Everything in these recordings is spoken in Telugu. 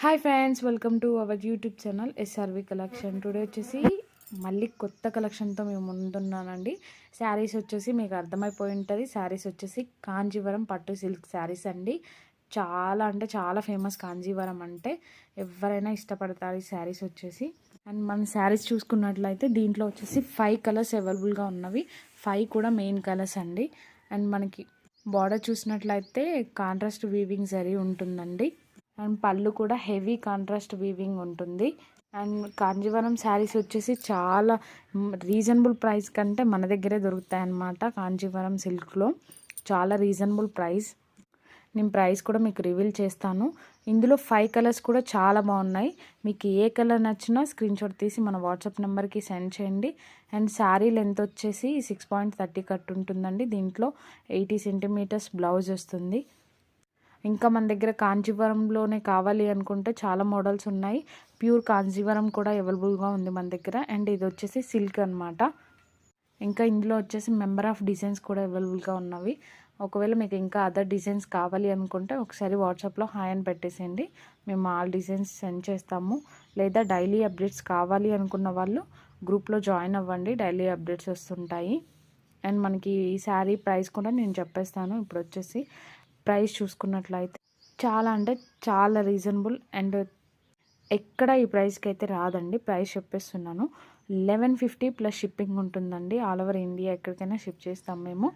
Hi friends, welcome to our YouTube channel SRV collection. Today వచ్చేసి మళ్ళీ కొత్త కలెక్షన్తో మేము ముందున్నానండి. శారీస్ వచ్చేసి మీకు అర్థమైపోయి ఉంటుంది. శారీస్ వచ్చేసి కాంజీవరం పట్టు సిల్క్ శారీస్ అండి. చాలా అంటే చాలా ఫేమస్ కాంజీవరం అంటే, ఎవరైనా ఇష్టపడతారు ఈ శారీస్ వచ్చేసి. అండ్ మన శారీస్ చూసుకున్నట్లయితే దీంట్లో వచ్చేసి 5 కలర్స్ అవైలబుల్గా ఉన్నవి. 5 కూడా మెయిన్ కలర్స్ అండి. అండ్ మనకి బార్డర్ చూసినట్లయితే కాంట్రాస్ట్ వీవింగ్ జరీ ఉంటుందండి. అండ్ పళ్ళు కూడా హెవీ కాంట్రాస్ట్ వీవింగ్ ఉంటుంది. అండ్ కాంజీవరం శారీస్ వచ్చేసి చాలా రీజనబుల్ ప్రైస్ కంటే మన దగ్గరే దొరుకుతాయి అన్నమాట. కాంజీవరం సిల్క్లో చాలా రీజనబుల్ ప్రైస్. నేను ప్రైస్ కూడా మీకు రివీల్ చేస్తాను. ఇందులో 5 కలర్స్ కూడా చాలా బాగున్నాయి. మీకు ఏ కలర్ నచ్చినా స్క్రీన్ షాట్ తీసి మన వాట్సాప్ నెంబర్కి సెండ్ చేయండి. అండ్ శారీ లెంత్ వచ్చేసి 6.30 కట్ ఉంటుందండి. దీంట్లో 80 సెంటీమీటర్స్ బ్లౌజ్ వస్తుంది. ఇంకా మన దగ్గర కాంజీవరంలోనే కావాలి అనుకుంటే చాలా మోడల్స్ ఉన్నాయి. ప్యూర్ కాంజీవరం కూడా అవైలబుల్గా ఉంది మన దగ్గర. అండ్ ఇది వచ్చేసి సిల్క్ అనమాట. ఇంకా ఇందులో వచ్చేసి మెంబర్ ఆఫ్ డిజైన్స్ కూడా అవైలబుల్గా ఉన్నవి. ఒకవేళ మీకు ఇంకా అదర్ డిజైన్స్ కావాలి అనుకుంటే ఒకసారి వాట్సాప్లో హాయ్ అని పెట్టేసేయండి. మేము ఆల్ డిజైన్స్ సెండ్ చేస్తాము. లేదా డైలీ అప్డేట్స్ కావాలి అనుకున్న వాళ్ళు గ్రూప్లో జాయిన్ అవ్వండి. డైలీ అప్డేట్స్ వస్తుంటాయి. అండ్ మనకి ఈ శారీ ప్రైస్ కూడా నేను చెప్పేస్తాను. ఇప్పుడు వచ్చేసి ప్రైస్ చూసుకున్నట్లయితే చాలా అంటే చాలా రీజనబుల్. అండ్ ఎక్కడ ఈ ప్రైస్కి అయితే రాదండి. ప్రైస్ చెప్పేస్తున్నాను. 1150 ప్లస్ షిప్పింగ్ ఉంటుందండి. ఆల్ ఓవర్ ఇండియా ఎక్కడికైనా షిప్ చేస్తాం మేము.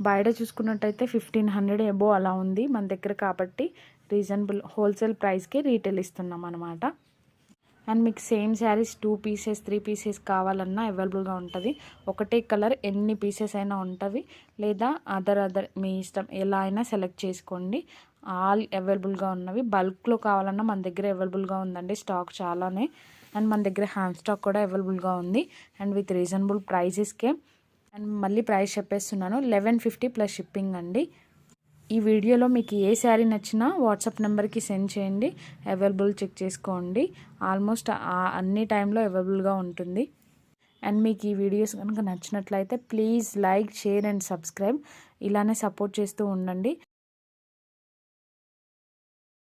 బయట చూసుకున్నట్టయితే 1500 అబోవ్ అలా ఉంది మన దగ్గర. కాబట్టి రీజనబుల్ హోల్సేల్ ప్రైస్కి రీటైల్ ఇస్తున్నాం అనమాట. అండ్ మీకు సేమ్ శారీస్ 2 పీసెస్ 3 పీసెస్ కావాలన్నా అవైలబుల్గా ఉంటుంది. ఒకటే కలర్ ఎన్ని పీసెస్ అయినా ఉంటుంది. లేదా అదర్ మీ ఇష్టం, ఎలా అయినా సెలెక్ట్ చేసుకోండి. ఆల్ అవైలబుల్గా ఉన్నవి. బల్క్లో కావాలన్నా మన దగ్గర అవైలబుల్గా ఉందండి. స్టాక్ చాలానే. అండ్ మన దగ్గర హ్యాండ్ స్టాక్ కూడా అవైలబుల్గా ఉంది. అండ్ విత్ రీజనబుల్ ప్రైజెస్కే. అండ్ మళ్ళీ ప్రైస్ చెప్పేస్తున్నాను. 1150 ప్లస్ షిప్పింగ్ అండి. ఈ వీడియోలో మీకు ఏ శారీ నచ్చినా వాట్సాప్ నెంబర్కి సెండ్ చేయండి. అవైలబుల్ చెక్ చేసుకోండి. ఆల్మోస్ట్ అన్ని టైంలో అవైలబుల్గా ఉంటుంది. అండ్ మీకు ఈ వీడియోస్ కనుక నచ్చినట్లయితే please like, share and subscribe. ఇలానే సపోర్ట్ చేస్తూ ఉండండి.